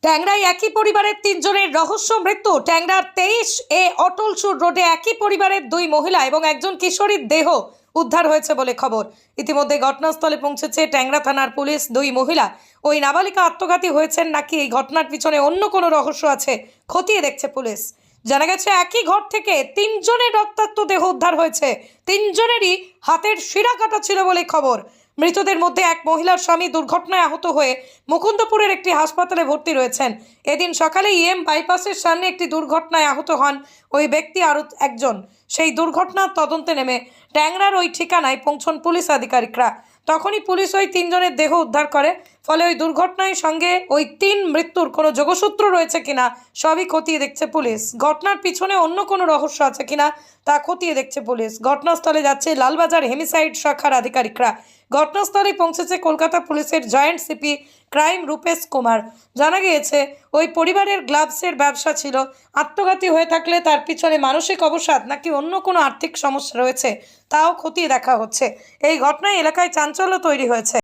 ট্যাংরায় একই পরিবারের ৩ জনের রহস্য মৃত্যু। ট্যাংরার 23 অটলসুর রোডে একই পরিবারের 2 মহিলা এবং একজন কিশোরীর দেহ উদ্ধার হয়েছে বলে খবর। ইতিমধ্যে ঘটনাস্থলে পৌঁছেছে ট্যাংরা থানার পুলিশ। 2 মহিলা ওই নাবালিকা আত্মঘাতী হয়েছেন নাকি এই ঘটনার পিছনে অন্য কোনো রহস্য আছে খতিয়ে দেখছে পুলিশ। জানা গেছে একই ঘর থেকে 3 জনের রক্তাক্ত দেহ উদ্ধার হয়েছে। 3 জনেরই হাতের শিরা কাটা ছিল বলে খবর। মৃতদের মধ্যে এক মহিলার স্বামী দুর্ঘটনায় আহত হয়ে মুকুন্দপুরের একটি হাসপাতালে ভর্তি রয়েছেন। এদিন সকালে বাইপাসের সামনে একটি দুর্ঘটনায় আহত হন ওই ব্যক্তি আরও একজন। সেই দুর্ঘটনার তদন্তে নেমে ট্যাংরার ওই ঠিকানায় পৌঁছন পুলিশ আধিকারিকরা। তখনই পুলিশ ওই 3 জনের দেহ উদ্ধার করে। ফলে ওই দুর্ঘটনার সঙ্গে ওই 3 মৃত্যুর কোনো যোগসূত্র রয়েছে কিনা সবই খতিয়ে দেখছে পুলিশ। ঘটনার পিছনে অন্য কোনো রহস্য আছে কিনা তা খতিয়ে দেখছে পুলিশ। ঘটনাস্থলে যাচ্ছে লালবাজার হেমিসাইড শাখার আধিকারিকরা। ঘটনাস্থলে পৌঁছেছে কলকাতা পুলিশের joint CP crime Rupesh Kumar. জানা গিয়েছে ওই পরিবারের গ্লাভসের ব্যবসা ছিল। আত্মঘাতী হয়ে থাকলে তার পিছনে মানসিক অবসাদ নাকি অন্য কোনো আর্থিক সমস্যা রয়েছে তাও খতিয়ে দেখা হচ্ছে। এই ঘটনায় এলাকায় চাঞ্চল্য তৈরি হয়েছে।